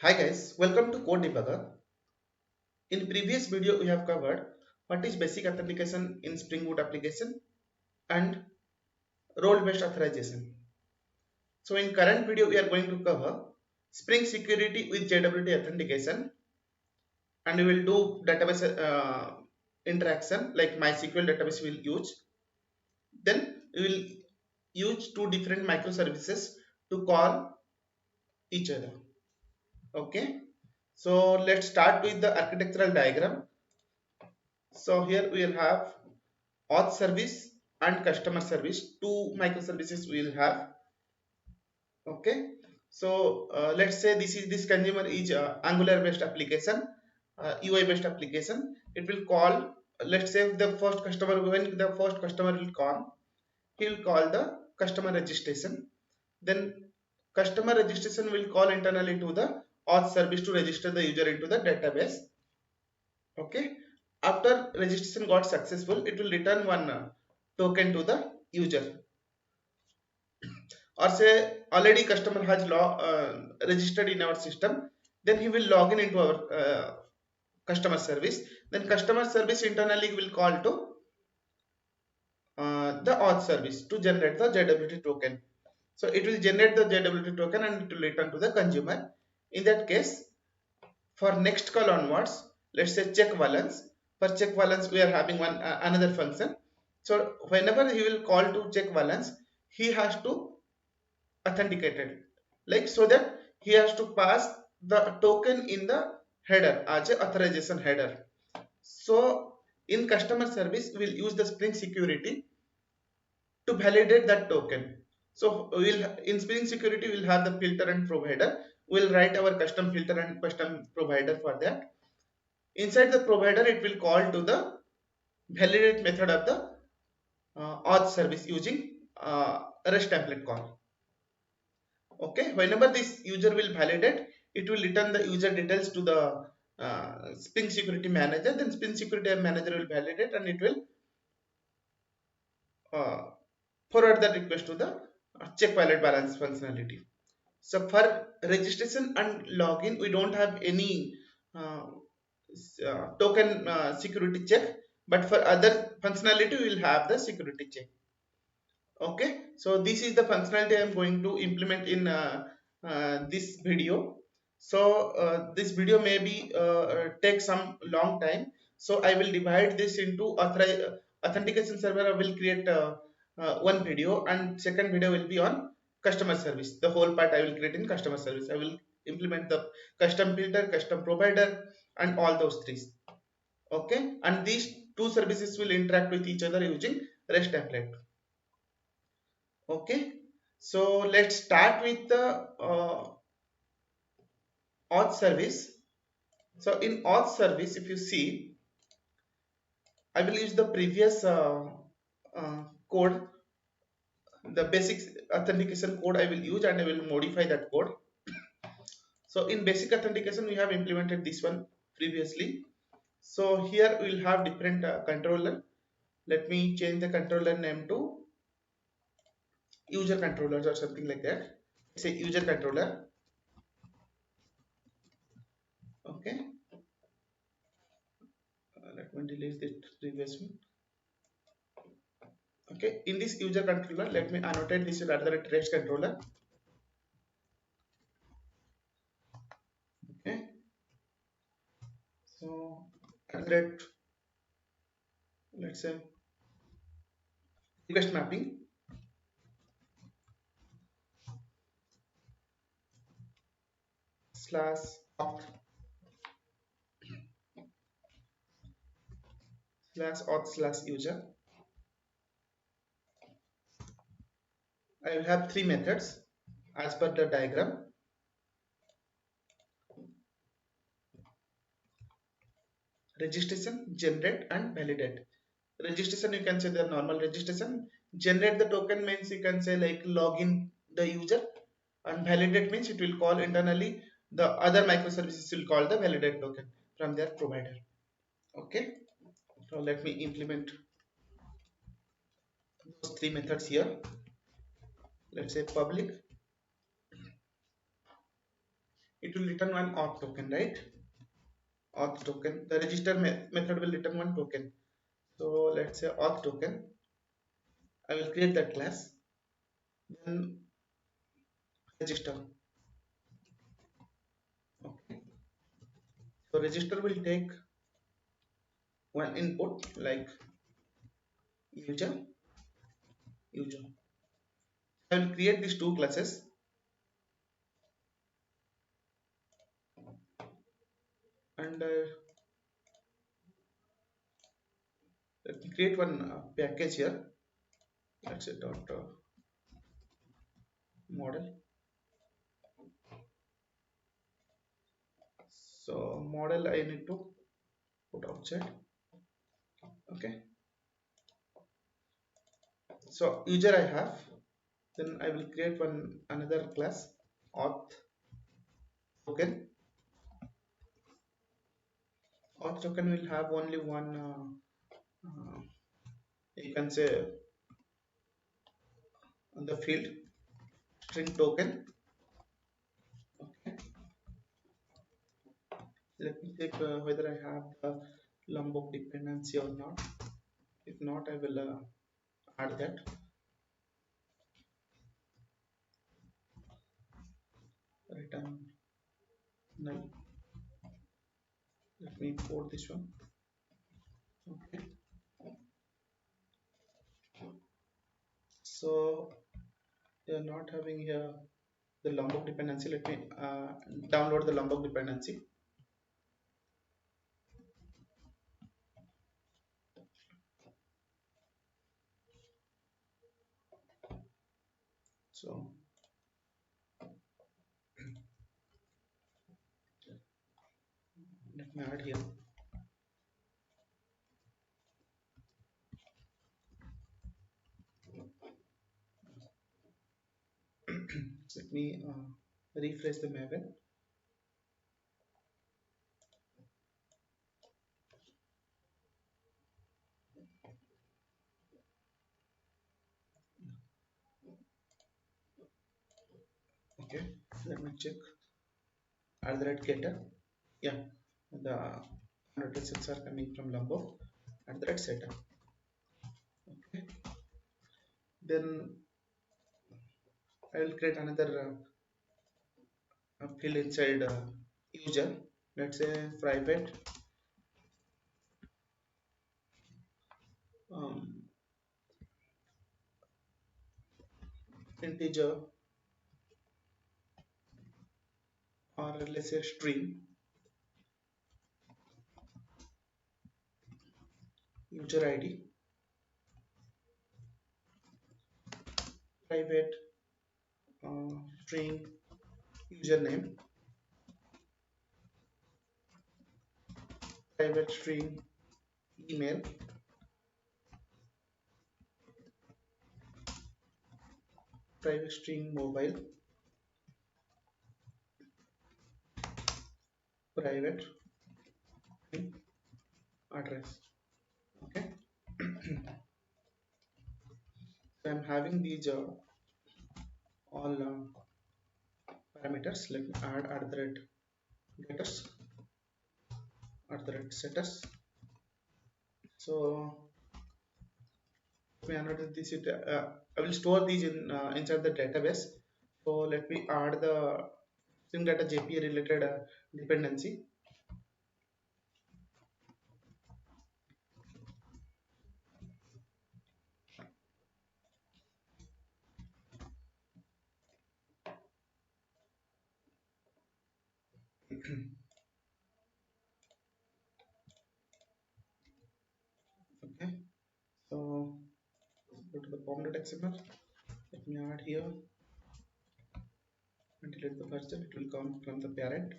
Hi guys, welcome to Code Debugger. In previous video we have covered what is basic authentication in Spring Boot application and role-based authorization. So in current video we are going to cover Spring Security with JWT authentication, and we will do database interaction like MySQL database we will use. Then we will use two different microservices to call each other. Okay. So let's start with the architectural diagram. So here we will have auth service and customer service, two microservices we will have. Okay, so let's say this consumer is Angular based application, UI based application. It will call, let's say the first customer, when the first customer will call, he will call the customer registration. Then customer registration will call internally to the auth service to register the user into the database. Okay, after registration got successful, it will return one token to the user. Or say already customer has registered in our system, then he will log in into our customer service. Then customer service internally will call to the auth service to generate the JWT token. So it will generate the JWT token and it will return to the consumer. In that case, for next call onwards, let's say check balance. For check balance, we are having one another function. So whenever he will call to check balance, he has to authenticated, like, so that he has to pass the token in the header as a authorization header. So in customer service we'll use the Spring Security to validate that token. So we'll, in Spring Security we'll have the filter and provider. We'll write our custom filter and custom provider. For that, inside the provider it will call to the validate method of the auth service using REST template call. Okay, whenever this user will validate, it will return the user details to the Spring Security Manager. Then Spring Security Manager will validate and it will uh, forward the request to the check wallet balance functionality. So for registration and login we don't have any uh, token security check, but for other functionality we will have the security check. Okay, so this is the functionality I am going to implement in this video. So this video may be take some long time, so I will divide this into authentication server. I will create one video, and second video will be on customer service. The whole part I will create in customer service. I will implement the custom filter, custom provider, and all those three. Okay, and these two services will interact with each other using REST template. Okay, so let's start with the auth service. So in auth service, if you see, I will use the previous code, the basic authentication code I will use, and I will modify that code. So in basic authentication we have implemented this one previously. So here we will have different controller. Let me change the controller name to user controllers or something like that. Say user controller. Okay, let me delete the previous one. Okay, in this user controller, let me annotate this rather a trace controller. Okay, so let, let's say request mapping slash auth slash user. I will have three methods as per the diagram. Registration, generate, and validate. Registration, you can say the normal registration. Generate the token means you can say like login the user, and validate means it will call internally the other microservices will call the validate token from their provider. Okay, so let me implement those three methods here. Let's say public it will return one auth token, right? Auth token, the register method will return one token. So let's say auth token. I will create that class, then register. Okay, so register will take one input like user. I will create these two classes, and let me create one package here. Let's say dot model. So model I need to put outside. Okay, so user I have, then I will create one another class auth token. Auth token will have only one you can say the field string token. Okay, let me check whether I have the Lombok dependency or not. If not, I will add that. Return null. Let me import this one. Okay, so they are not having here the Lombok dependency. Let me download the Lombok dependency. So let me add here. Let me refresh the Maven. Okay, let me check. At the red getter, yeah, the notices are coming from Lombok at the red setup. Okay, then I will create another field inside user. Let's say private um, integer, or let's say string user ID, private string username, private string email, private string mobile, private string address. Okay, so I'm having these all parameters. Let me add at the rate getters, at the rate setters. So we annotate this. I will store these in inside the database. So let me add the string data JPA related dependency. Okay, so go to the pom.xml. Let me add here and delete the version. It will come from the parent.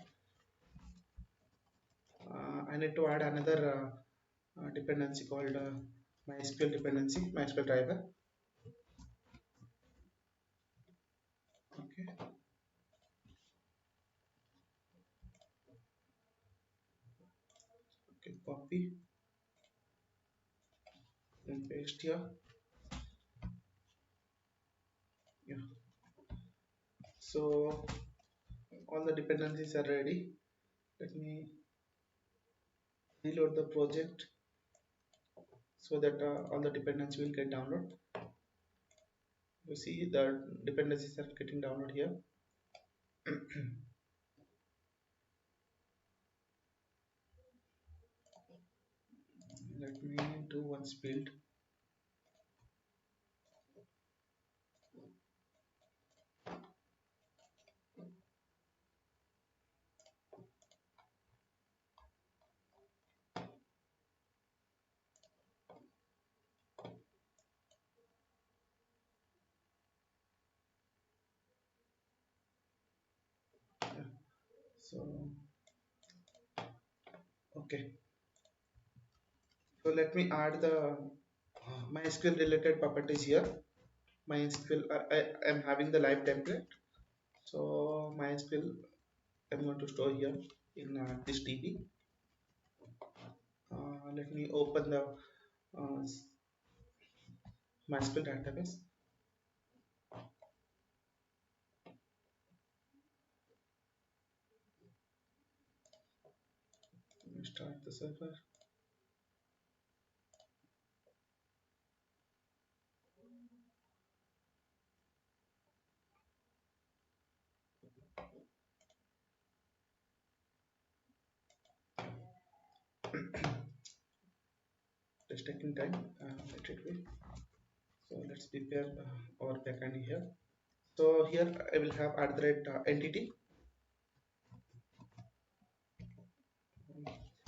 I need to add another dependency called MySQL dependency, MySQL driver. Okay, okay, copy and paste here. Yeah, so all the the dependencies are ready. Let me reload the project so that all the dependencies will get download. You see the dependencies are getting download here. Let me do one build. Yeah. So okay, so let me add the MySQL related properties here. MySQL, I am having the live template. So MySQL I'm going to store here in this DB. Let me open the MySQL database. Let me start the server. It's taking time. Let it be. So let's prepare our backend here. So here I will have entity.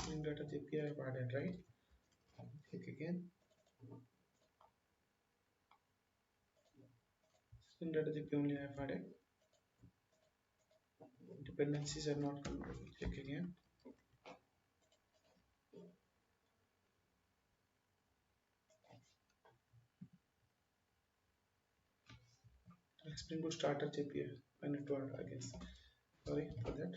String data JPI I have added, right? Click again. String data JPI only I have added. Dependencies are not converted. Click again. Spring Boot starter JPI. I need to add, I guess. Sorry for that.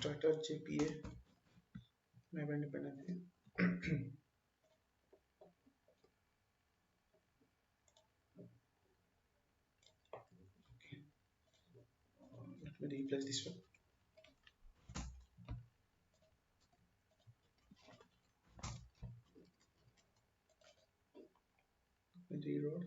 Starter JPA. Never dependency. Let me replace this one. Reload.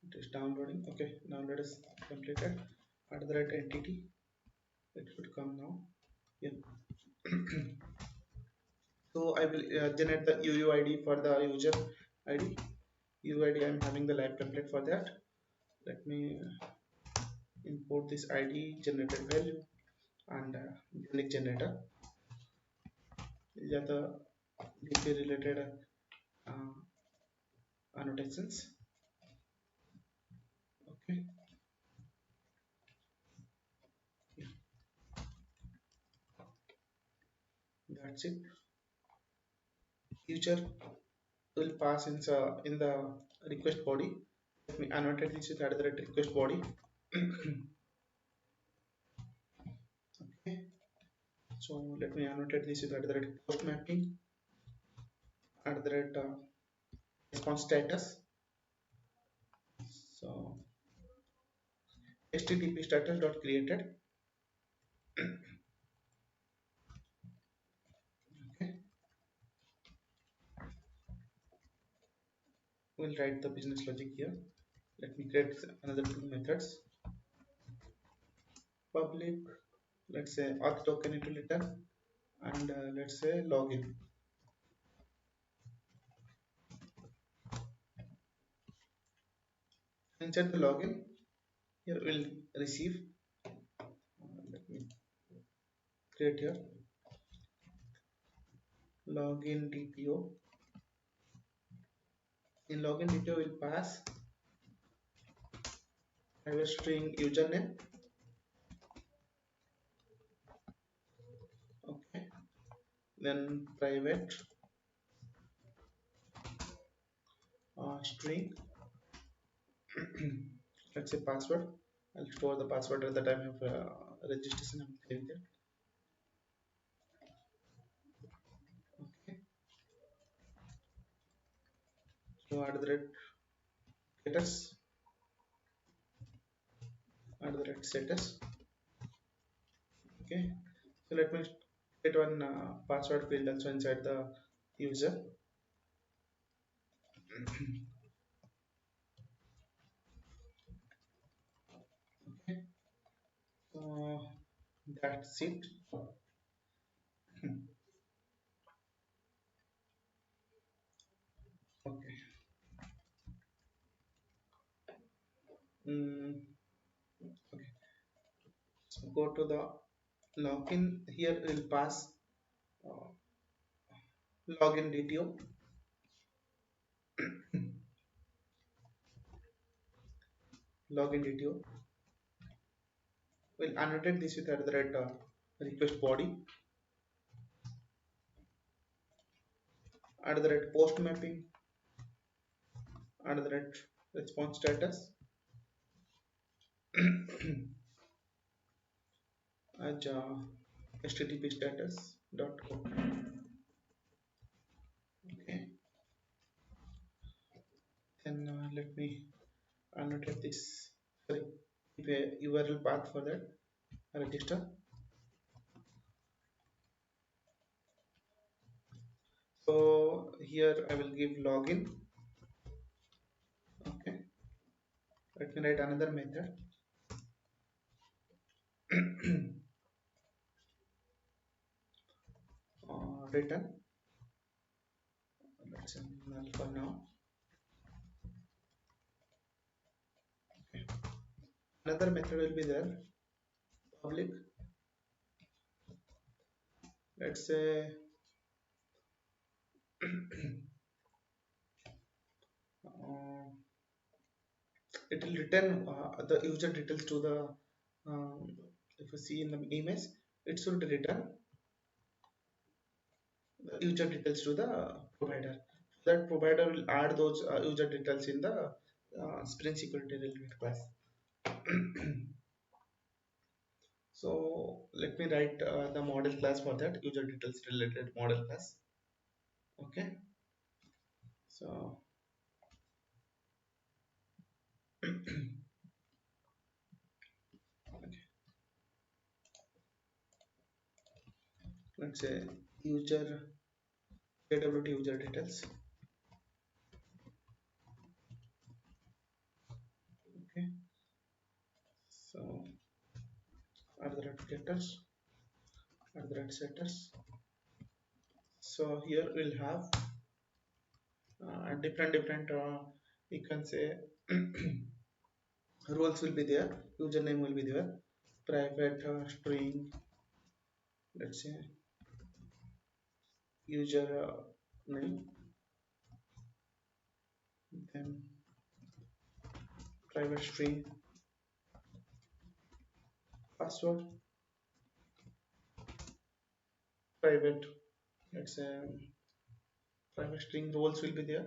It is downloading. Okay, download is completed. Add the right entity. It should come now. Yeah. So I will generate the UUID for the user ID. UUID I am having the live template for that. Let me import this ID generated value and unique generator. These are the DP related uh, annotations. Okay, yeah, that's it. User will pass in the request body. Let me annotate this with the request body. Okay, so let me annotate this with the post mapping at the response status. So http status dot created. Okay, we'll write the business logic here. Let me create another two methods. Public, let's say auth token utility, and let's say login. Inside the login, here we'll receive. Let me create here login DPO. In login DPO, will pass private string username. Okay, then private string let's say password. I'll store the password at the time of registration. I'm saving that. Okay. So add the red status, add the red status. Okay. So let me create one password field also inside the user. Okay. That's it. Okay. Mm, okay. So go to the login. Here we'll pass uh, login detail. Login detail. We'll annotate this with at the red request body, at the red post mapping, at the red response status, as http status dot com. Okay. Then let me annotate this. Sorry, give a URL path for that register. So here I will give login. Okay. Let me write another method. Return. Let's say null for now. Okay. Another method will be there. Public. Let's say uh, it will return the user details to the if you see in the image, it should return the user details to the provider. That provider will add those user details in the Spring Security related class. So let me write the model class for that, user details related model class. Okay. So okay. Let's say user JWT user details. Okay. So are the red getters, are the red setters. So here we'll have different you can say roles will be there, username will be there, private string, let's say user name, then private string password, private, let's say private string roles will be there,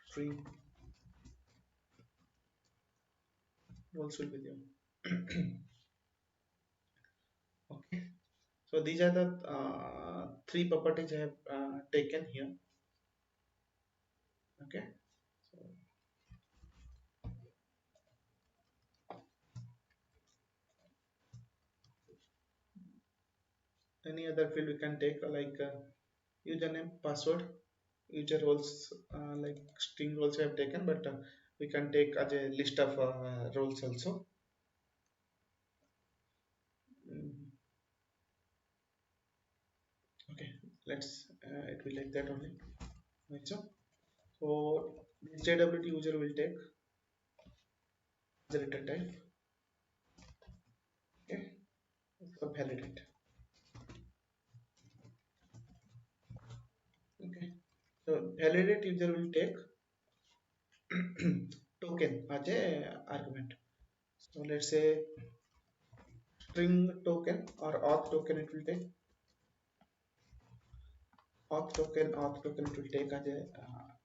string roles will be there. Okay. So these are the three properties I have taken here. Okay. So any other field we can take like username, password, user roles like string roles we have taken, but we can take as a list of roles also. Mm, okay, let's it will like that only. Right, so this JWT user will take the return type. Okay, so validate. Okay, so validate user will take token as a argument. So let's say string token or auth token it will take. Auth token it will take as a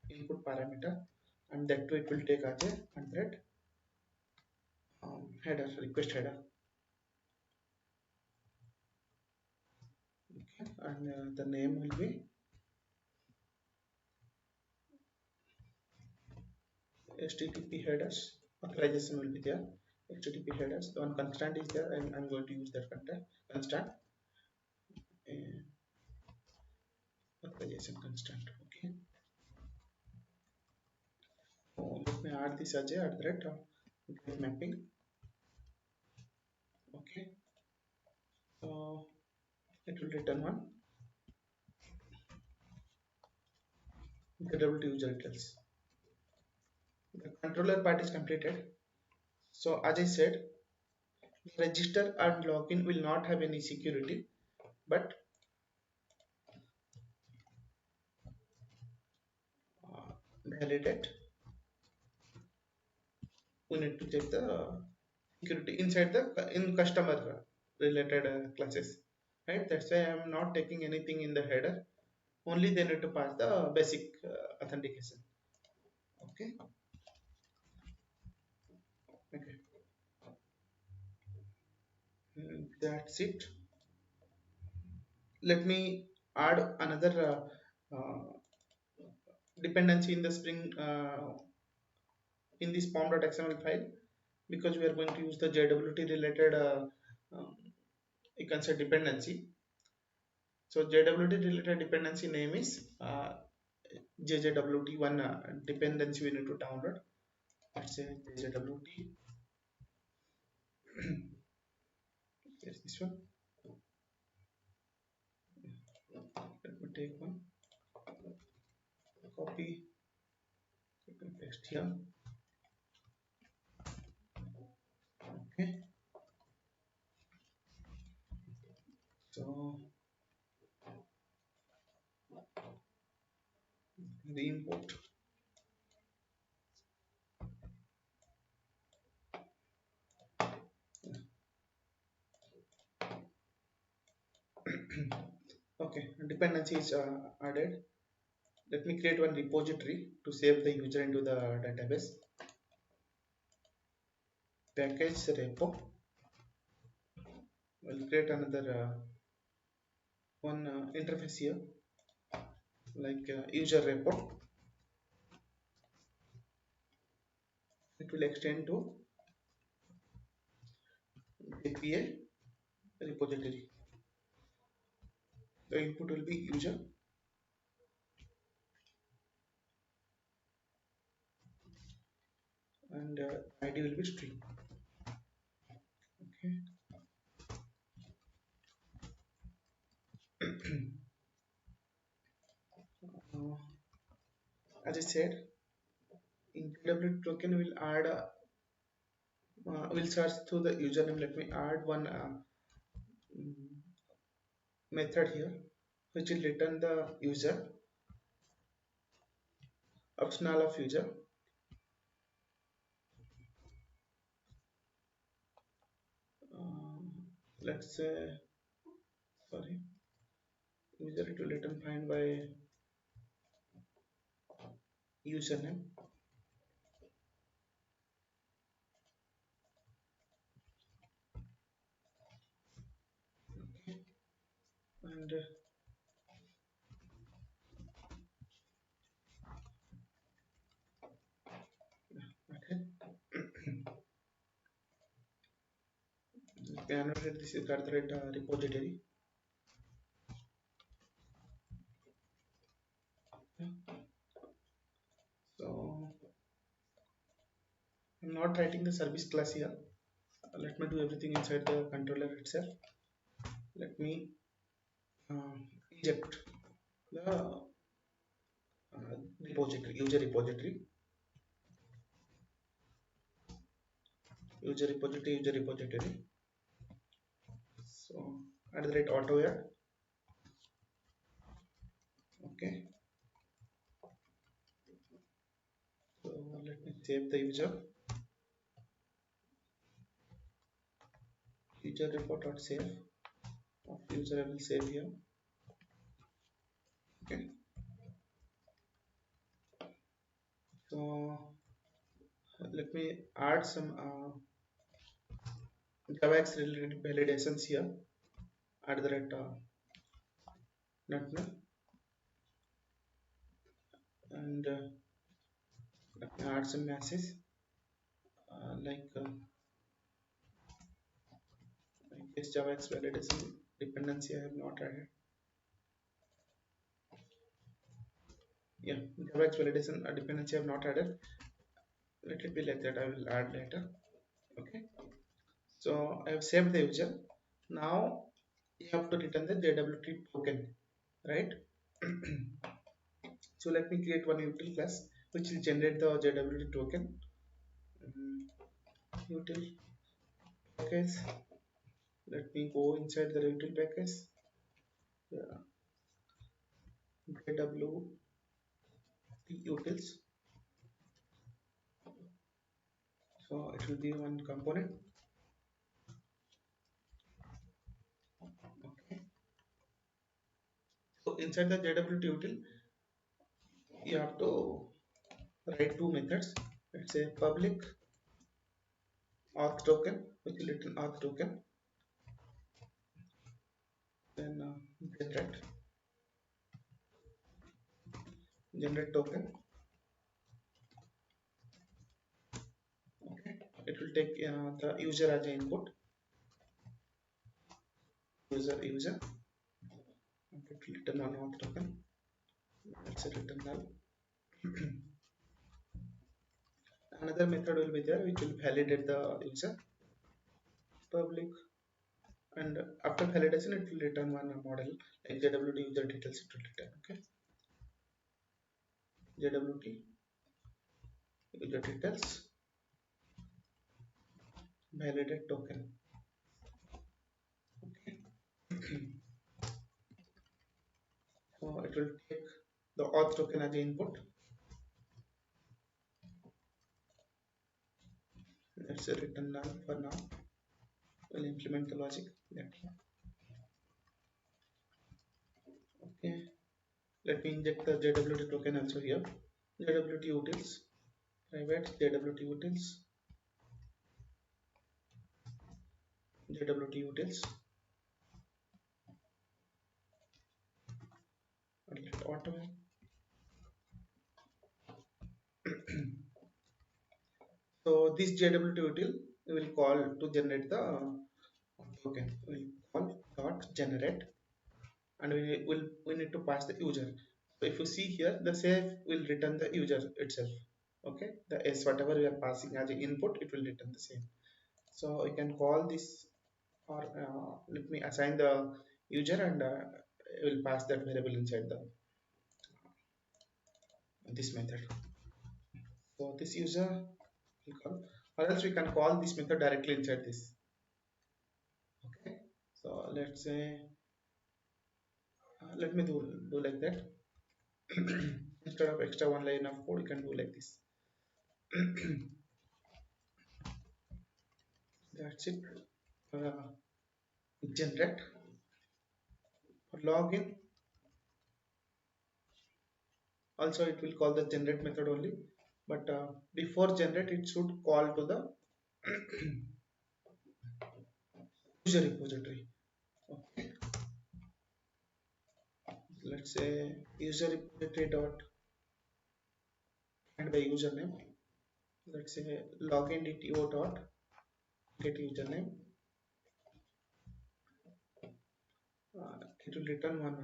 input parameter, and that too it will take as a 100 header, request header. Okay, and the name will be HTTP headers. Authorization will be there. HTTP headers. One constant is there, and I'm going to use that constant. Authorization constant. Okay. So let me add this as a get mapping. Okay. So it will return one. Get user details. The controller part is completed. So as I said, register and login will not have any security, but validate, we need to check the security inside the in customer related classes, right? That's why I'm not taking anything in the header. Only they need to pass the basic authentication. Okay. Okay. That's it. Let me add another dependency in the Spring in this pom.xml file, because we are going to use the JWT related um, you can say dependency. So JWT related dependency name is JJWT1 dependency we need to download. Let's say JJWT. Here's this one. Let me take one. Copy. Paste here. Okay. So re-import. Okay, dependency is added. Let me create one repository to save the user into the database. Package repo. We'll create another one interface here, like user repo. It will extend to API repository. The input will be user, and ID will be string. Okay. As I said, in PW token will add will search through the username. Let me add one mm, method here which will return the user, optional of user. Let's say, sorry, user it will return find by username. Okay. And okay. Okay, annotate this is Carthage repository. So I'm not writing the service class here. Let me do everything inside the controller itself. Let me uh, inject the repository, user repository. So at the rate auto add. Okay. So let me save the user report.save of user. I will save here. Okay. So let me add some JavaX related validations here. Add the rate netner, and let me add some messages like this JavaX validation dependency I have not added. Yeah, JavaX validation dependency I have not added. Let it be like that. I will add later. Okay. So I have saved the user. Now you have to return the JWT token, right? So let me create one util class which will generate the JWT token. Util package. Let me go inside the util package. Yeah. JWT utils. So it will be one component. Okay. So inside the JWT util, you have to write two methods. Let's say public auth token, which will return auth token, then generate token. Okay, it will take the user as an input, user, and it will return one auth token. Let's say return null. Another method will be there which will validate the user public, and after validation it will return one model like JWT user details. It will return. Okay, JWT user details validate token. Okay. So it will take the auth token as the input. Let's say return null for now. We'll implement the logic. Okay. Let me inject the JWT token also here. JWT utils, private JWT utils, JWT utils, and let auto. So this JWT util we will call to generate the token. We will call dot generate, and we need to pass the user. So if you see here, the save will return the user itself. Okay, the s whatever we are passing as input, it will return the same. So you can call this, or let me assign the user, and I will pass that variable inside the this method. So this user will call, or else we can call this method directly inside this. Okay, so let's say let me do like that. Instead of extra one line of code, you can do like this. That's it. uh, Generate for login. Also it will call the generate method only, but before generate it should call to the user repository. Okay, let's say user repository dot and by username. Let's say login dto dot get username. It will return one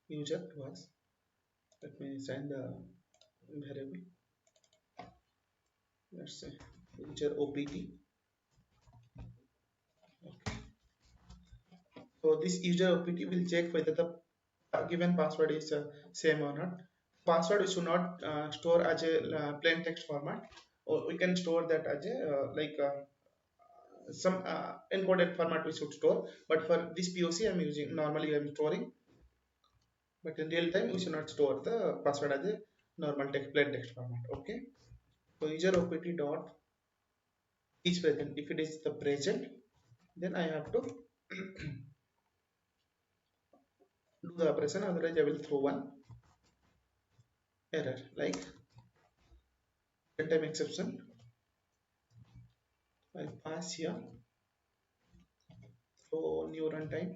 user to us. Let me assign the variable. Let's say user opt. Okay. So this user opt will check whether the given password is same or not. Password we should not store as a plain text format, or we can store that as a some encoded format we should store. But for this POC I'm using, normally I'm storing, but in real time we should not store the password as a normal text, plain text format. Okay, so user opt dot is present. If it is the present, then I have to do the operation, otherwise I will throw one error like runtime exception. I pass here throw new runtime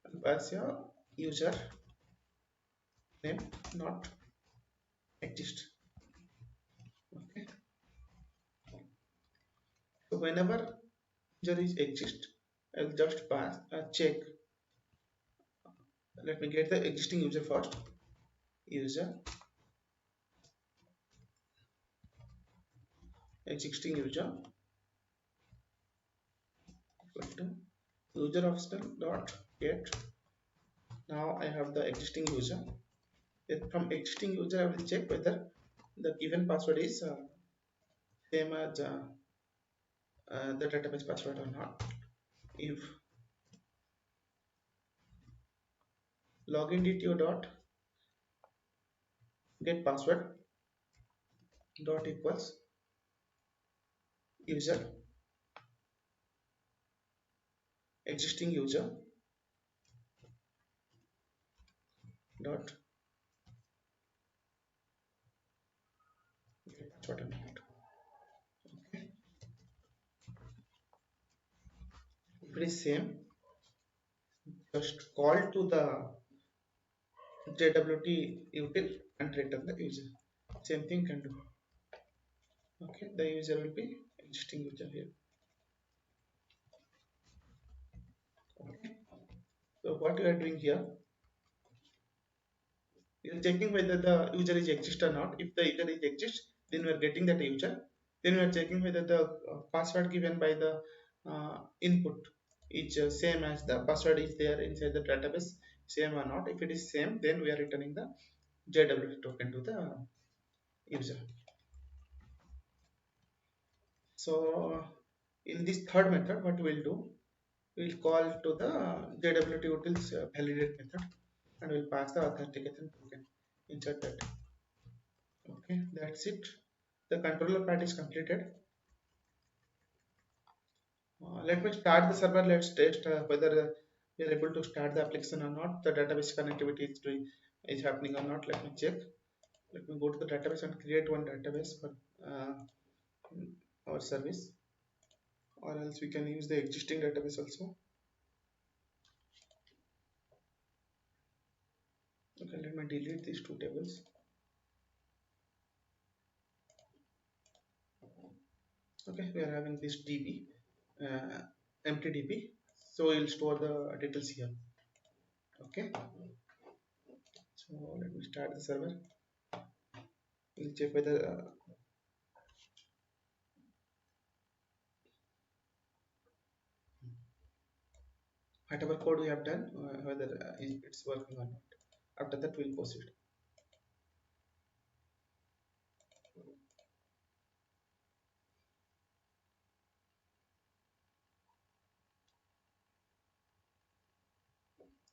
and pass here user name not exist. Okay. So whenever user is exist, I will just pass check. Let me get the existing user first. User existing user equal to user optional dot get. Now I have the existing user. Then from existing user I will check whether the given password is same as the database password or not. If login dto dot get password dot equals user existing user dot get password or not. Okay. If it is same, just call to the JWT util and return the user. Same thing can do. Okay, the user will be existing user here. Okay. So what we are doing here, you are checking whether the user is exist or not. If the user is exist, then we are getting that user. Then we are checking whether the password given by the input is same as the password is there inside the database, same or not. If it is same, then we are returning the JWT token to the user. So in this third method, what we will do, we will call to the JWT utils validate method and we'll pass the authentication token inside that. Okay, that's it. The controller part is completed. Let me start the server. Let's test whether we are able to start the application or not. The database connectivity is happening or not. Let me check. Let me go to the database and create one database for uh, our service, or else we can use the existing database also. Okay, let me delete these two tables. Okay, we are having this DB, empty DB, so we'll store the details here. Okay, so let me start the server. We'll check whether whatever code we have done, whether it's working or not. After that, we'll proceed.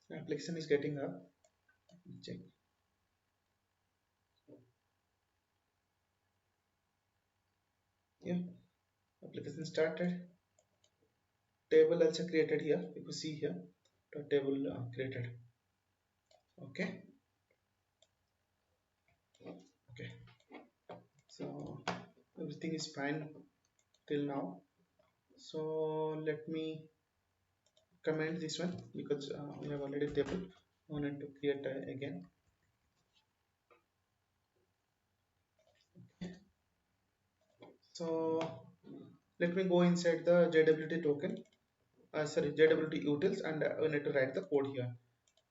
The application is getting up. Check. Yeah, application started. Table also created here. If you see here, the table created. Okay. Okay. So everything is fine till now. So let me comment this one because we have already table. I wanted to create again. So let me go inside the JWT token. Sorry, JWT utils, and we need to write the code here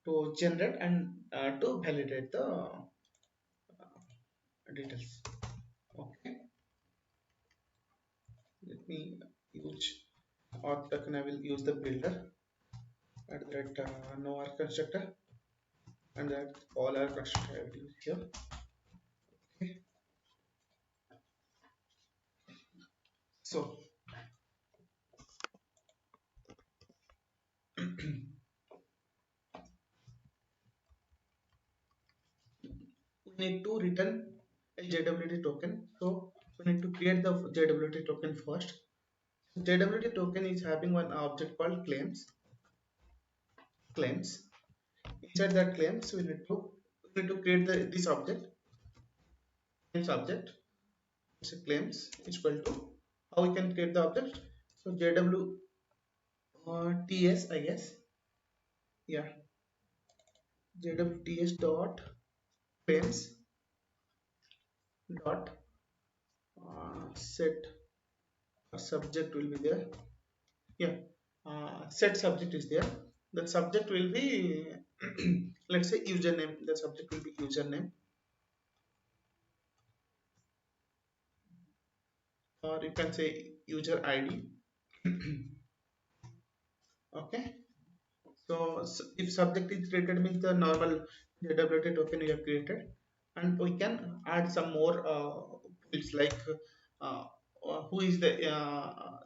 to generate and to validate the details. Okay. Let me use auth token. I will use the builder at that no arc constructor, and that all arc constructor I will use here. Okay. So we need to return a JWT token. So we need to create the JWT token first. JWT token is having one object called claims. Claims. Inside that claims, we need to create this object. claims object. It's a claims is equal to how we can create the object. So JW TS, I guess. Yeah, JWTS dot claims dot set subject will be there. Yeah, set subject is there. The subject will be let's say username. The subject will be username, or you can say user ID. Okay. So, if subject is created means the normal JWT token we have created, and we can add some more fields like uh, who is the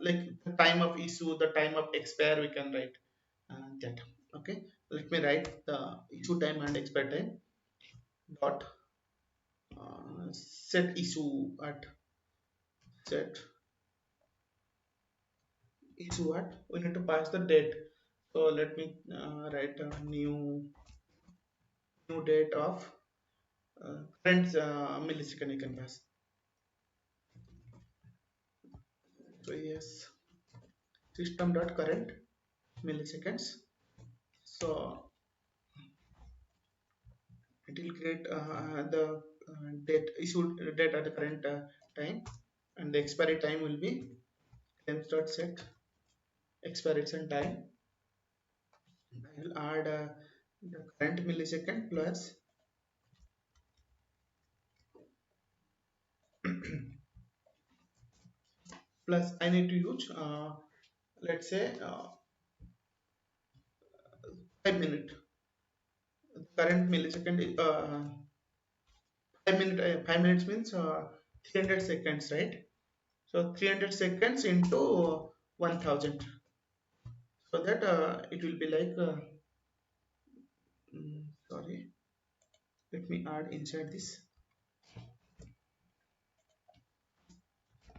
like the time of issue, the time of expire. We can write that. Okay, let me write the issue time and expire time dot set issue at set issue at. We need to pass the date. So let me write a new date of current millisecond you can pass. So yes, system dot current milliseconds. So it will create the date issued date at the current time, and the expiry time will be claims dot set expiration time. I will add the current millisecond plus I need to use let's say 5 minute. Current millisecond 5 minutes means 300 seconds, right? So 300 seconds into 1000, so that it will be like sorry, let me add inside this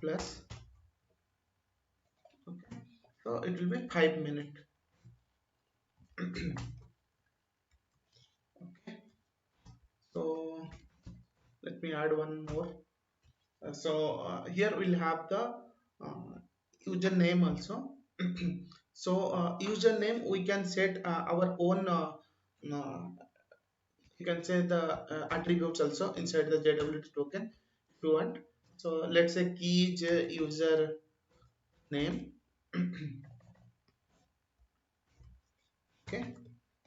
plus. Okay, so it will be 5 minute. Okay, so let me add one more. Here we'll have the uh, username also. So username we can set our own uh, you can say the attributes also inside the JWT token if you want. So let's say key user name. Okay,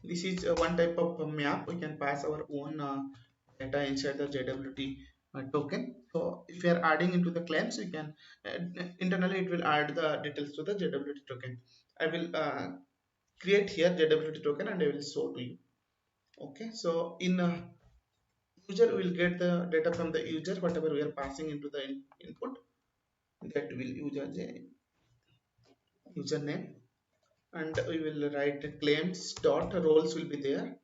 this is one type of map. We can pass our own data inside the JWT token. So if you are adding into the claims, you can internally it will add the details to the JWT token. I will create here JWT token and I will show to you. Okay, so in user will get the data from the user whatever we are passing into the input, that will use as a username, and we will write claims dot roles will be there.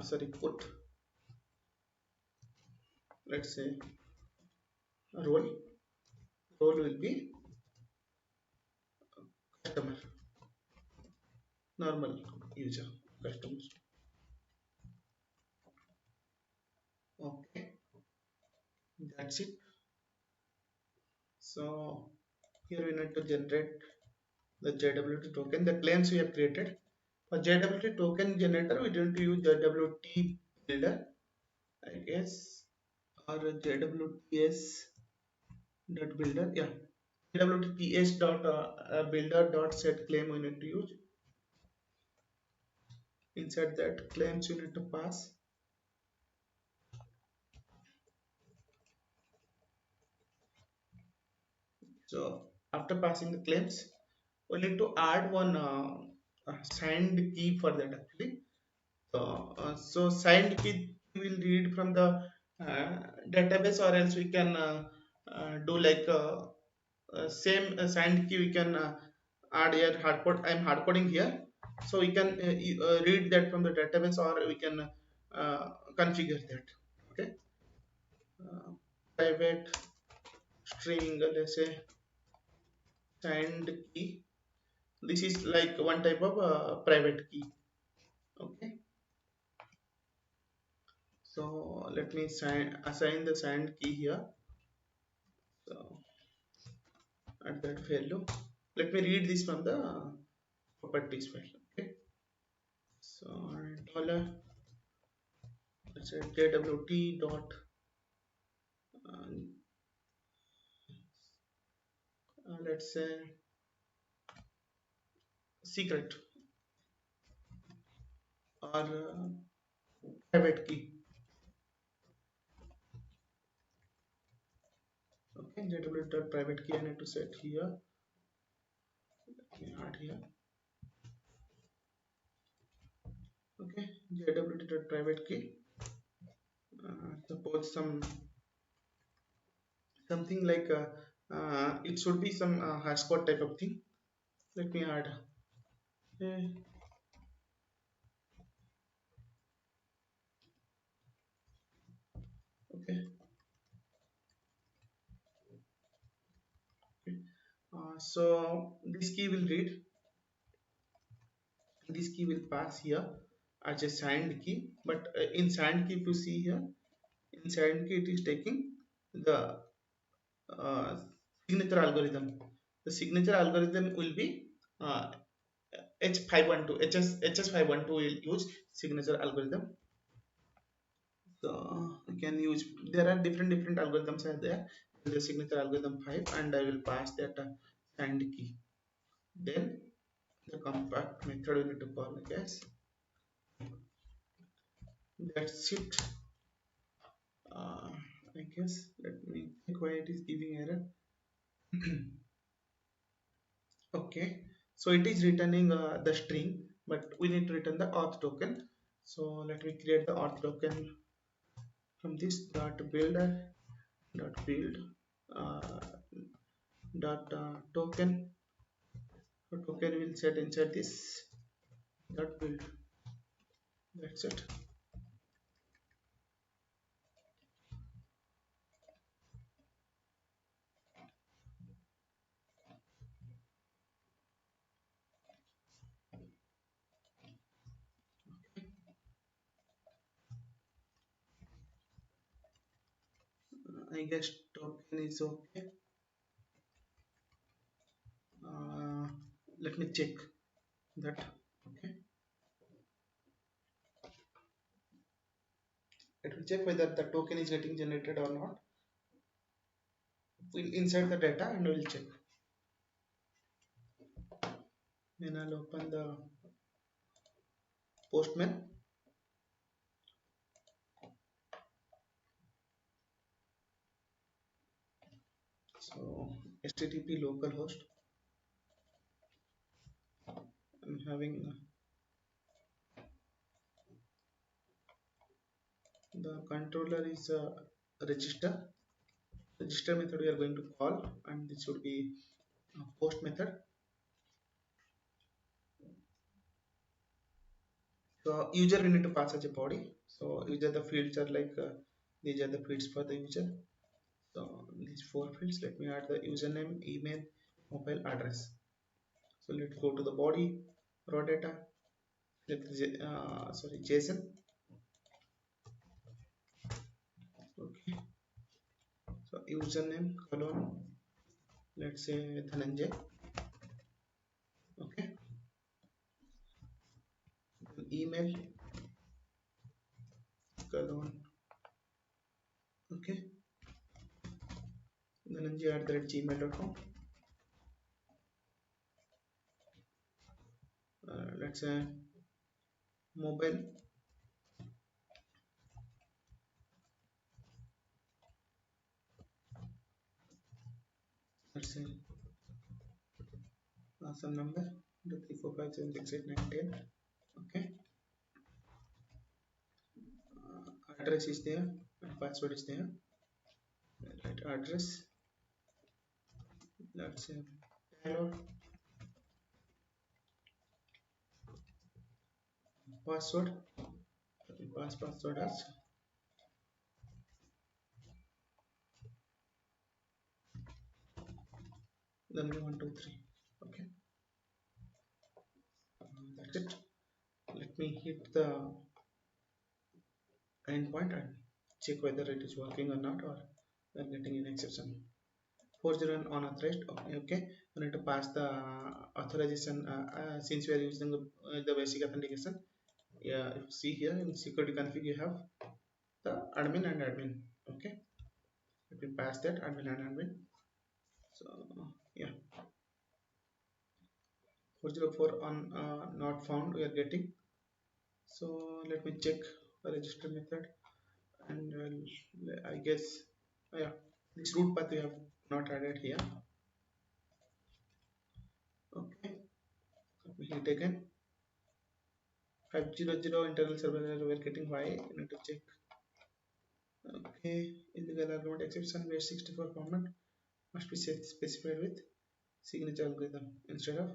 Sorry, put, let's say role will be customer, normal user, customer. Okay, that's it. So here we need to generate the JWT token, the claims we have created. For JWT token generator, we need to use JWT builder, I guess, or JWTS dot builder. Yeah, JWTS dot builder dot set claim we need to use. Inside that claims you need to pass. So after passing the claims, we need to add one signed key for that actually. So signed key will read from the database, or else we can do like same signed key we can add here hardcode. I'm hardcoding here, so we can read that from the database, or we can configure that. Okay, private string, let's say signed key. This is like one type of private key. Okay, So let me assign the signed key here. So at that value, let me read this from the properties file. Okay, so dollar, let's say jwt dot uh, let's say secret or private key. Okay, jwt dot private key I need to set here. Let me add here. Okay, jwt dot private key. Suppose something like it should be some hash code type of thing. Let me add. Okay, okay. So this key will read, this key will pass here as a signed key, but in signed key if you see here, in signed key it is taking the uh, signature algorithm. The signature algorithm will be uh, H512, HS512 will use signature algorithm. So you can use, there are different algorithms are there. The signature algorithm 5, and I will pass that signed key. Then the compact method we need to call, I guess. That's it. uh, I guess let me check why it is giving error. Okay, so it is returning the string, but we need to return the auth token. So let me create the auth token from this dot builder dot build uh, dot token. So token will set inside this dot build. That's it. I guess token is okay. uh, Let me check that. Okay, it will check whether the token is getting generated or not. We'll insert the data and we'll check. Then I'll open the Postman. So HTTP localhost. I'm having the controller is a register. Register method we are going to call, and this would be a post method. So user we need to pass as a body. So user, the fields are like these are the fields for the user. So these four fields, let me add the username, email, mobile address. So let's go to the body, raw data, sorry, JSON. Okay, so username colon, let's say Dhananjay. Okay, email colon, okay, dhananjay@gmail.com. Let's say mobile, let's say some number 2 3 4 5 7 6 8 9 10. Okay, address is there and password is there. Right, address, let's say Bangalore. Password, password as then 1 2 3. Okay, that's it. Let me hit the endpoint and check whether it is working or not, or we are getting an exception. 401 unauthorized. Okay, we need to pass the authorization, since we are using the basic authentication. Yeah, if you see here in security config, you have the admin and admin. Okay, let me pass that admin and admin. So yeah, 404 on not found we are getting. So let me check the register method, and I guess, yeah, this root path we have not added here. Okay, let me hit again. 500 internal server error we are getting. Why? You need to check. Okay, illegal argument exception where 64 format must be specified with signature algorithm instead of.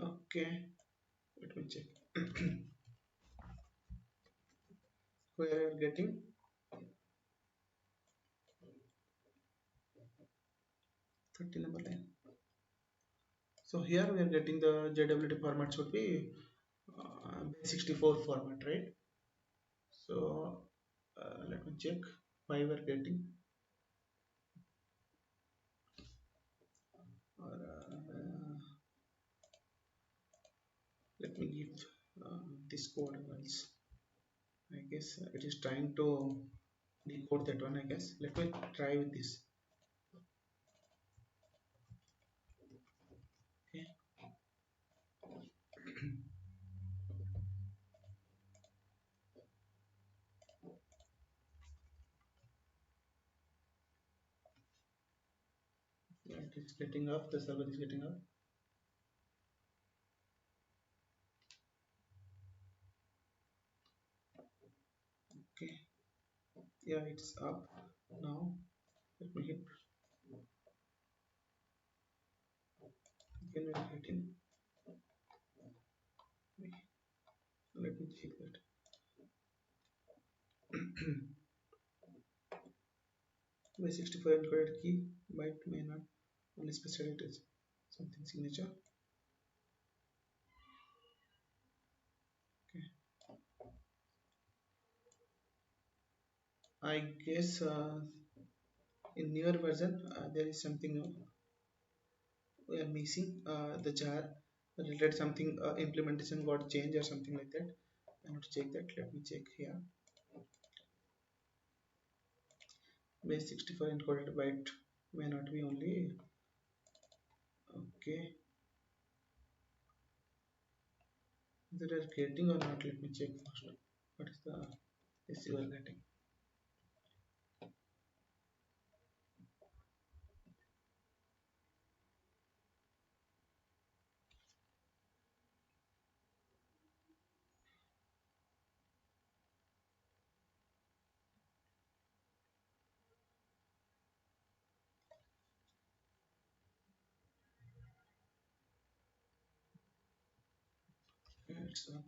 Okay, let me check. Where we are getting 30 number line. So here we are getting the JWT format should be 64 format, right? So let me check why we are getting, or let me give this code else. I guess it is trying to decode that one. I guess let me try with this. Okay. Yeah, it is getting up. The server is getting up. Okay. Yeah, it's up now. Let me hit. Again, we are hitting. Let me check that. By 64 encoded key byte may not only specify it as something signature. Okay. I guess in newer version there is something we are missing. The jar related something implementation got changed or something like that. I need to check that. Let me check here. Base 64 encoded byte may not be only. Okay, whether they are getting or not, let me check first. What is the this you are getting? It's up.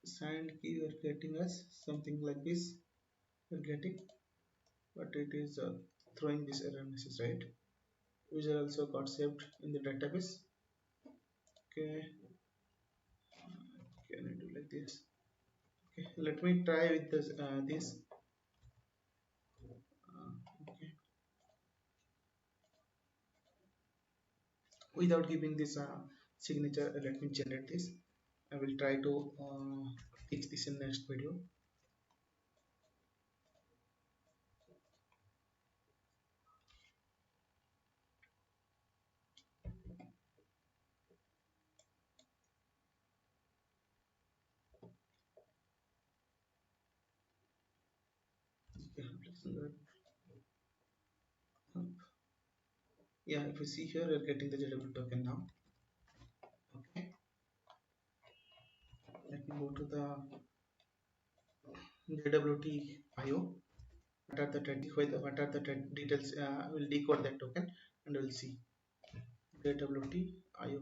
Signed key you are getting us something like this. You are getting, but it is throwing this error message, right? User also got saved in the database. Okay, can I do like this? Okay, let me try with this. Okay, without giving this signature, let me generate this. I will try to teach this in next video. Okay, yeah, if you see here, we're getting the JW token now. Okay, let me go to the JWT IO. What are the details? We'll decode that token and we'll see JWT IO.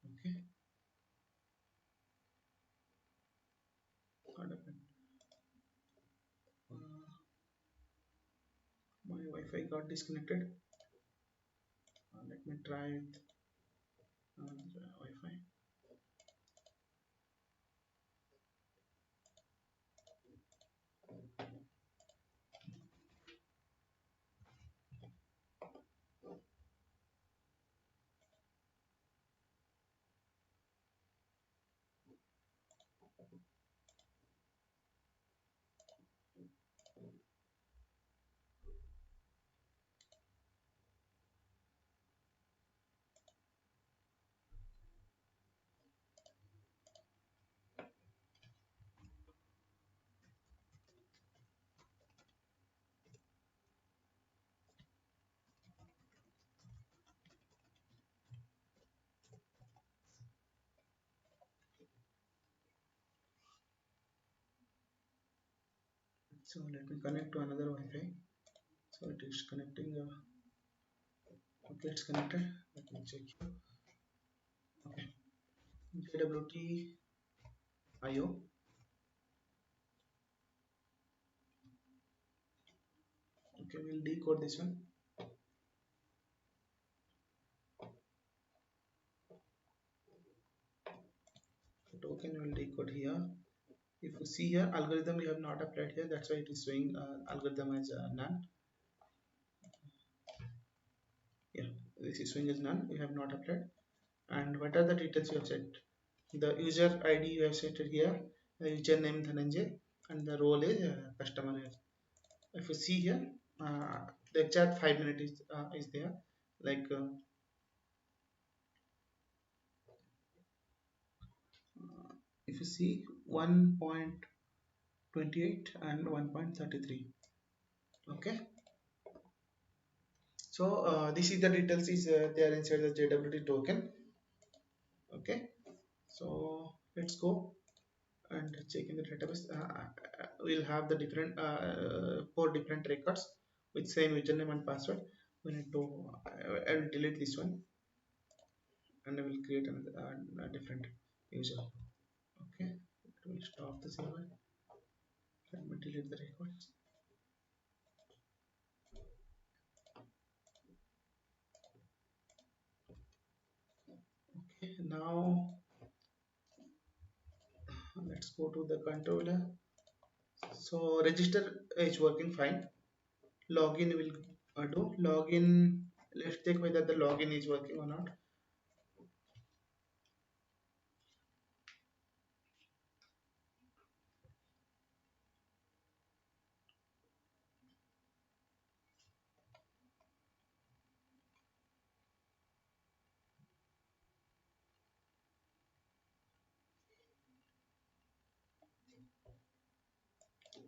Okay, what happened? My Wi-Fi got disconnected. Let me try it. Wi-Fi. So let me connect to another Wi-Fi. So it is connecting. Okay, it's connected. Let me check here. Okay, JWT IO. Okay, we'll decode this one. The token will decode here. If you see here, algorithm we have not applied here. That's why it is showing algorithm as none. Yeah, this is showing as none. We have not applied. And what are the details you have set? The user ID you have set it here. The username Dhananjay and the role is customer here. If you see here, the exact 5 minutes is there. Like if you see 1.28 and 1.33. Okay, so this is the details is there inside the JWT token. Okay, so let's go and check in the database. We'll have the different 4 different records with same username and password. We need to I will delete this one and I will create another a different user. Okay, it will stop the server. Let me delete the records. Okay, now let's go to the controller. So register is working fine. Login will do login. Let's check whether the login is working or not.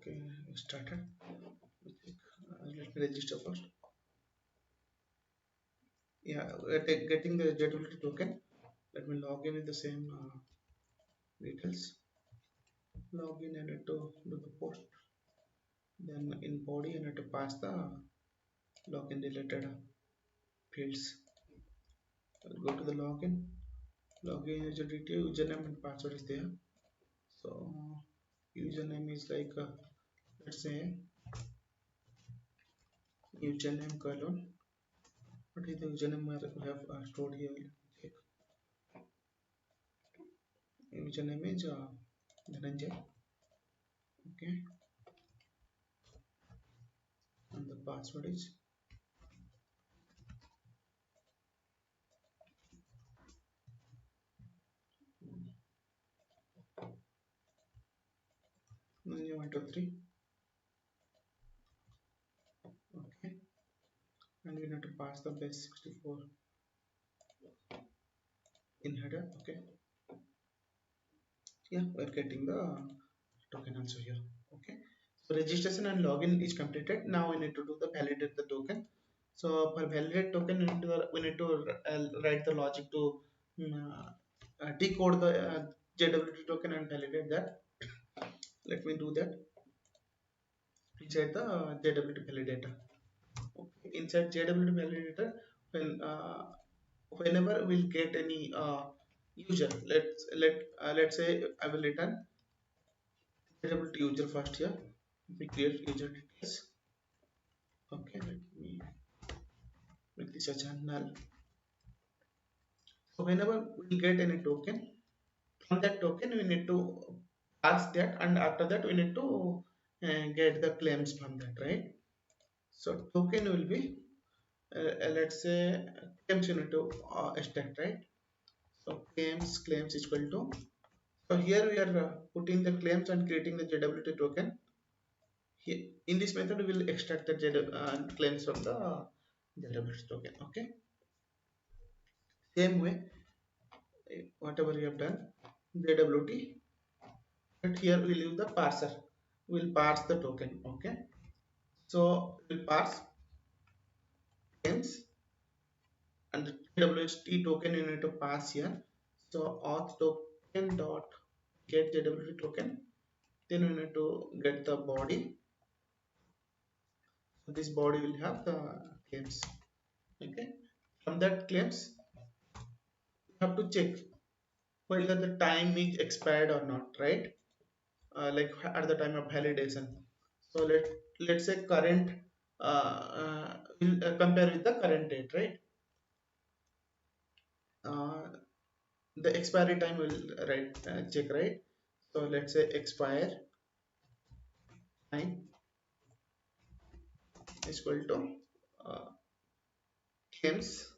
Okay, started. Let me register first. Yeah, we're getting the JWT token. Let me log in with the same details. Login and to do the post. Then in body I need to pass the login related fields. I'll go to the login. Login user detail, username and password is there. So username is like let's say username colon. What is the username we have stored here? Check. Username is Dhananjay. Okay, and the password is Dhananjay 123. Okay, and we need to pass the base 64 in header. Okay, yeah, we're getting the token also here. Okay, so registration and login is completed. Now we need to do the validate the token. So for validate token we need to write the logic to decode the JWT token and validate that. Let me do that inside the JWT validator. Okay, inside JWT validator, when whenever we'll get any user, let's say I will return JWT user first here. We create user details. Okay, let me make this as null. So whenever we get any token, from that token we need to pass that, and after that we need to get the claims from that, right? So token will be let's say claims you need to extract, right? So claims equal to, so here we are putting the claims and creating the JWT token. Here, in this method we will extract the claims from the JWT token. Okay, same way, whatever you have done JWT, but here we'll use the parser. We'll parse the token. Okay, so we'll parse claims, and the JWT token you need to pass here. So auth token dot get JWT token. Then we need to get the body. So this body will have the claims. Okay, from that claims you have to check whether the time is expired or not, right? Like at the time of validation. So let's say current will compare with the current date, right? uh, the expiry time will check, right? So let's say expire time is equal to uh, claims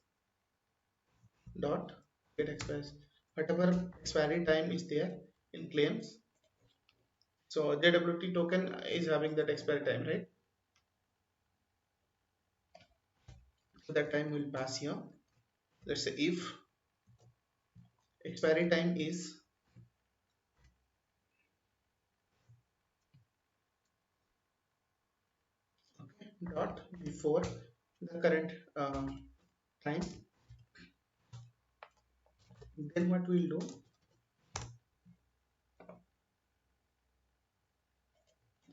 dot get expires, whatever expiry time is there in claims. So JWT token is having that expiry time, right? So that time will pass here. Let's say if expiry time is okay, dot before the current time, then what we'll do,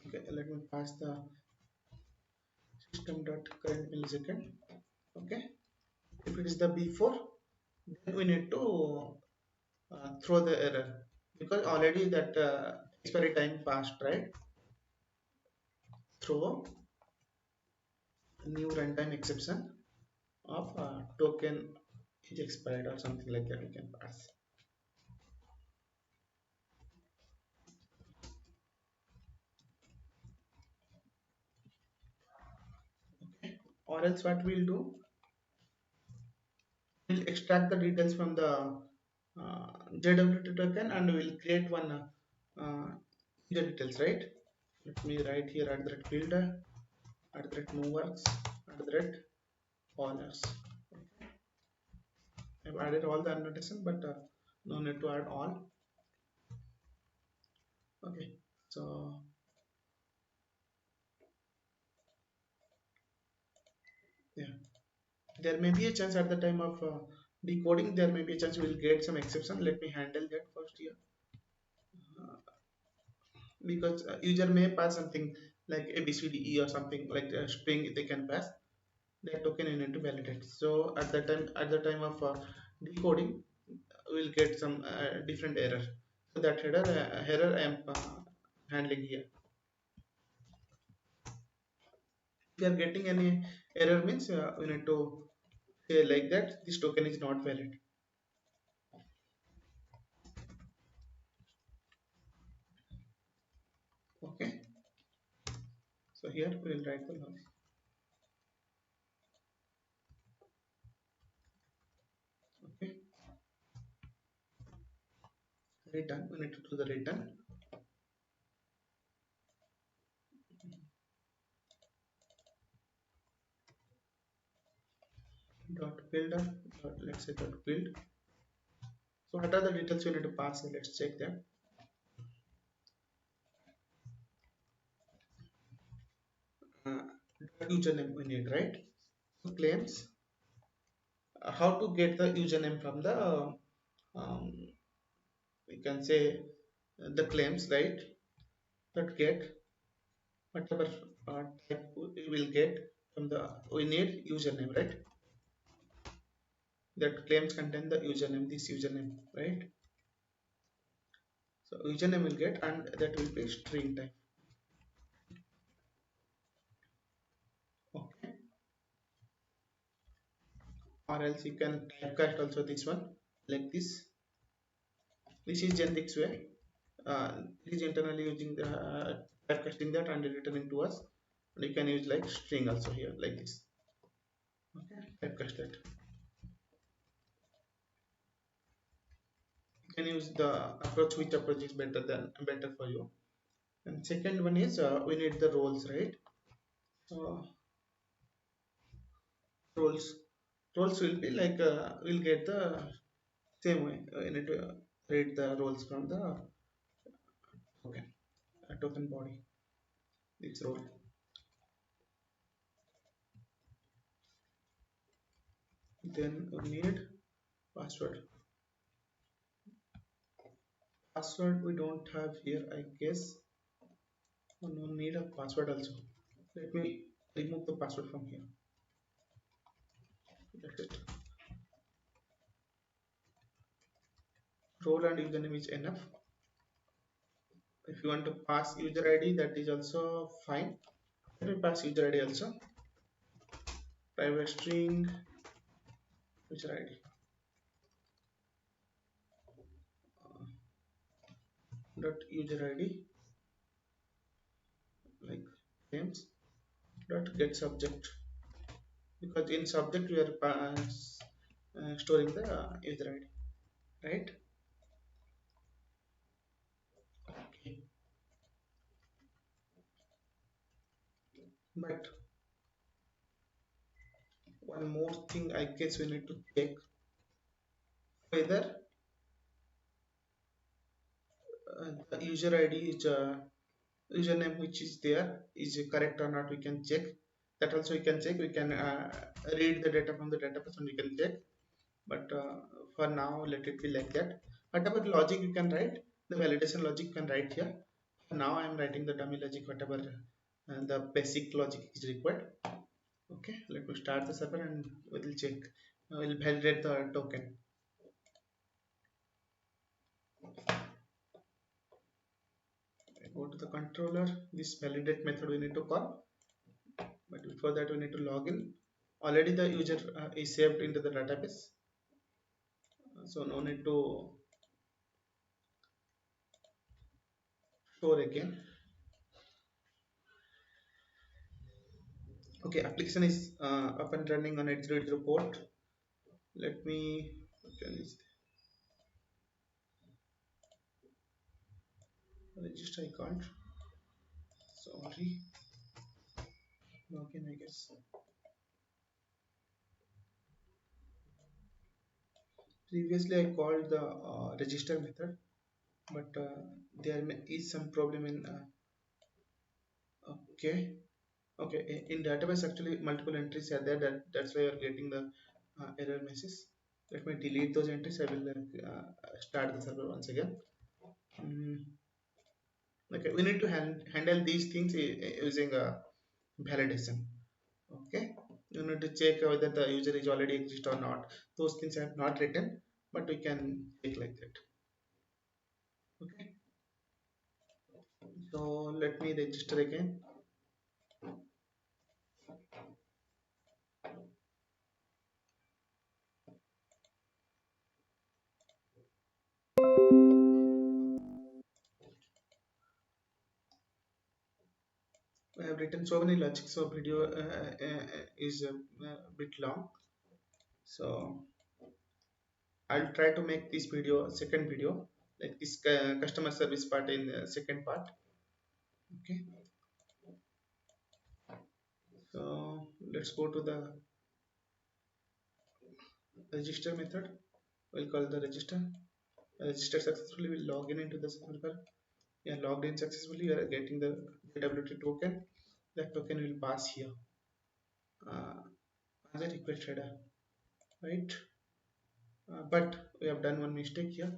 okay, let me pass the system dot current millisecond. Okay, if it is the before, then we need to throw the error, because already that expiry time passed, right? Throw new runtime exception of token is expired or something like that we can pass. Okay, or else what we'll do, we'll extract the details from the JWT token and we'll create one user details, right? Let me write here at the builder, at the movers, at the callers. I've added all the annotation, but no need to add all. Okay, so yeah, there may be a chance at the time of decoding, there may be a chance we'll get some exception. Let me handle that first here, uh, because user may pass something like ABCDE or something like a string they can pass. That token you need to validate. So at the time of decoding, we'll get some different error. So that error I am handling here. If you are getting any error means we need to say like that this token is not valid. Okay, so here we will write the logic. Okay, return, we need to do the return dot builder dot, let's say dot build. So what are the details we need to pass? Let's check that. uh, Username we need, right? So claims, how to get the username from the um, we can say the claims, right? But get whatever type we will get from the, we need username, right? That claims contain the username, this username, right? So username will get, and that will be string type. Okay, or else you can typecast also this one. like this is generics way. It is internally using the typecasting that and returning to us, and you can use like string also here like this. Okay, typecast that. You can use the approach, which approach is better for you. And second one is we need the roles, right? So roles will be like we'll get the same way. You need to read the roles from the token, token body. This role. Then we need password. Password we don't have here, I guess. No need a password also. Let me remove the password from here. That's it. Role and username is enough. If you want to pass user ID, that is also fine. Let me pass user ID also. Private string user ID. Dot user ID like names. Dot get subject, because in subject we are storing the user ID, right? Okay. But one more thing, I guess we need to check whether the user ID is username which is there is correct or not. We can check that also. We can check. We can read the data from the database and we can check. But for now, let it be like that. Whatever logic you can write, the validation logic you can write here. For now, I am writing the dummy logic, whatever the basic logic is required. Okay, let me start the server and we will check. We'll validate the token. Go to the controller. This validate method we need to call, but before that we need to log in. Already the user is saved into the database, so no need to store again. Okay, application is up and running on 800 port. Let me register. I can't. Sorry. Login, I guess. Previously, I called the register method, but there is some problem in. Okay, okay. In database, actually, multiple entries are there. That's why you're getting the error message. Let me delete those entries. I will start the server once again. Mm, okay, we need to handle these things using a validation. Okay, you need to check whether the user is already exist or not. Those things I have not written, but we can check like that. Okay, so let me register again. I have written so many logics, so video is a bit long, so I'll try to make this video second video, like this customer service part in the second part. Okay, so let's go to the register method. We'll call the register successfully. We'll log in into the server. Yeah, logged in successfully. You are getting the JWT token. That token will pass here uh, as a request header, right? But we have done one mistake here.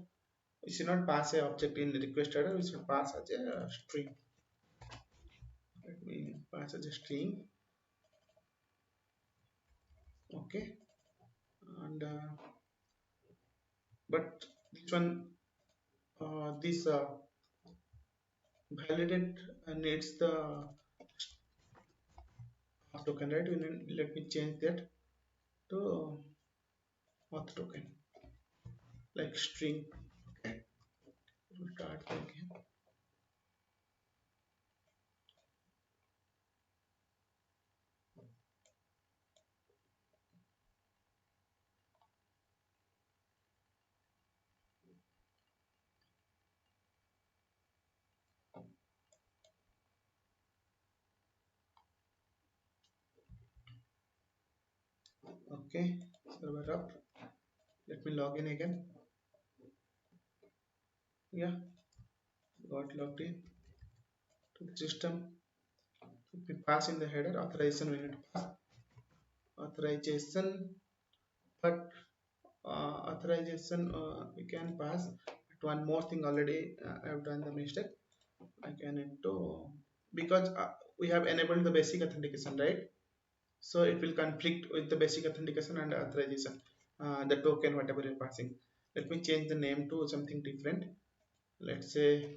We should not pass a object in request header. We should pass as a string. Let me pass as a string. Okay, and but this one, this validate needs the token, right? Let me change that to auth token. like string. Okay, we'll start again. Okay, server up. Let me log in again. Yeah, got logged in to the system. Let me pass in the header authorization. We need to pass authorization, but authorization we can pass. But one more thing, already I have done the mistake. I can need to, because we have enabled the basic authentication, right? So it will conflict with the basic authentication and authorization, the token whatever you're passing. Let me change the name to something different. Let's say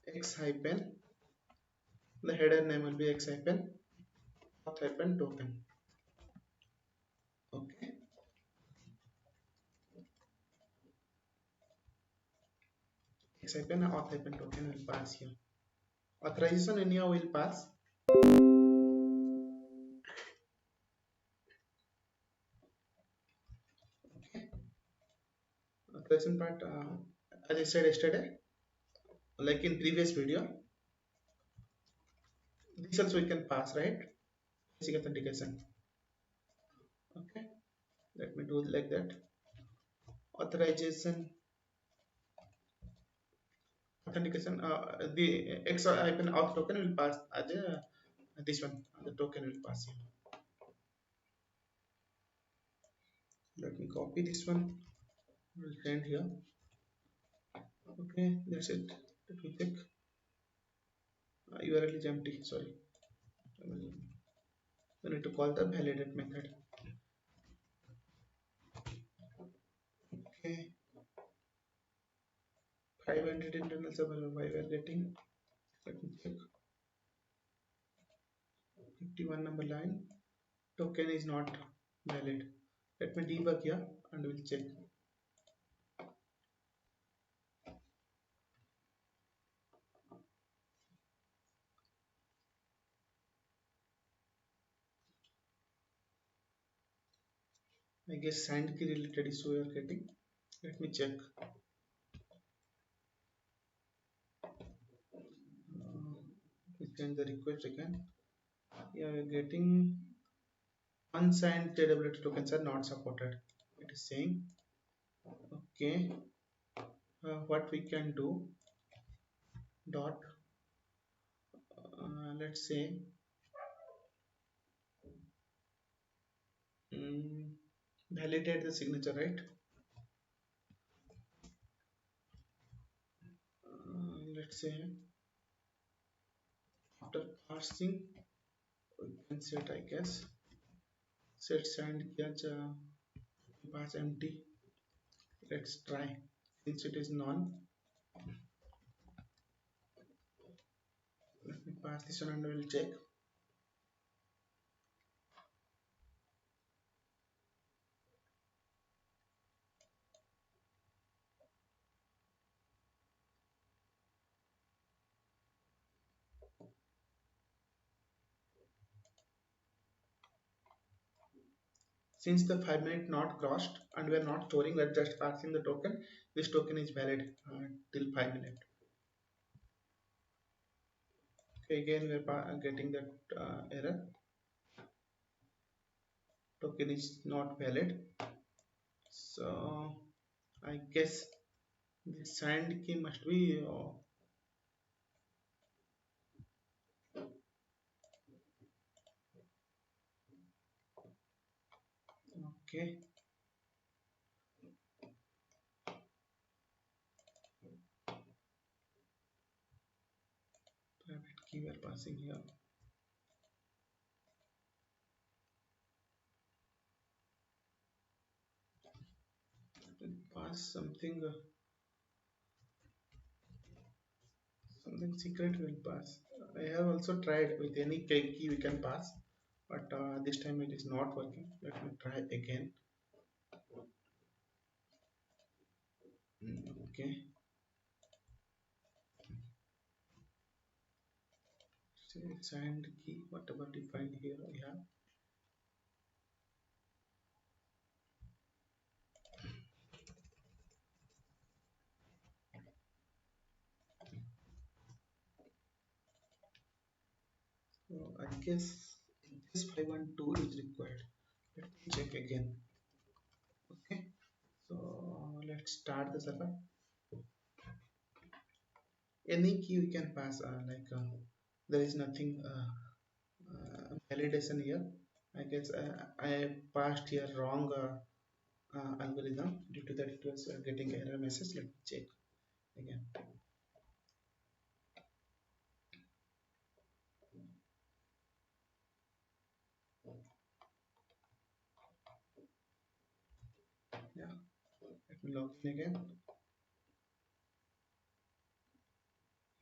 x hyphen, the header name will be x hyphen auth hyphen token. Okay, x hyphen auth hyphen token will pass here. Authorization anyhow will pass. Okay, authorization part, as I said yesterday, like in previous video, this also we can pass, right? Basic authentication. Okay, let me do it like that. Authorization authentication, the x hyphen auth token will pass as a, this one, the token will pass here. Let me copy this one, will send here. Okay, that's it. Let me check. URL is empty, sorry. We need to call the validate method. Okay, 500 internal server, why we are getting, let me check. 51 number line, token is not valid. Let me debug here and we'll check. I guess signed key related issue we are getting. Let me check. We change the request again. Yeah, we are getting unsigned JWT tokens are not supported. It is saying. Okay, what we can do, dot, let's say, um, validate the signature, right? Let's say after parsing we can set, I guess, set signed catch, pass empty. Let's try. Since it is none, let me pass this one and we'll check. Since the 5 minute not crossed and we are not storing, we're just passing the token. This token is valid till 5 minutes. Okay, again we're getting that error. Token is not valid. So I guess the signed key must be okay. Private key we are passing here. Pass something, something secret will pass. I have also tried with any key we can pass, but this time it is not working. Let me try again. Okay. Say signed key, whatever defined here we have. So I guess this 512 is required. Let me check again. Okay. So let's start the server. Any key you can pass, there is nothing validation here. I guess I passed here wrong algorithm. Due to that, it was getting error message. Let me check again. Yeah, let me log in again.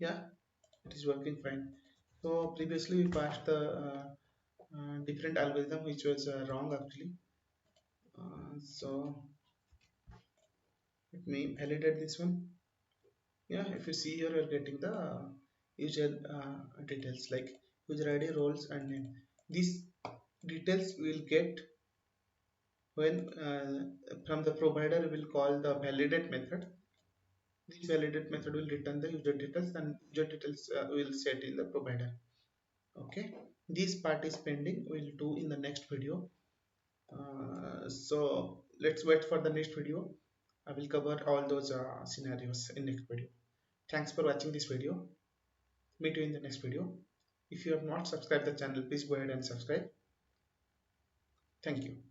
Yeah, it is working fine. So previously we passed the different algorithm which was wrong actually. So let me validate this one. Yeah, if you see here, you're getting the user details like user ID, roles, and name. These details will get when from the provider will call the validate method. This validate method will return the user details, and user details will set in the provider. Okay, this part is pending. We'll do in the next video. So let's wait for the next video. I will cover all those scenarios in next video. Thanks for watching this video. Meet you in the next video. If you have not subscribed the channel, please go ahead and subscribe. Thank you.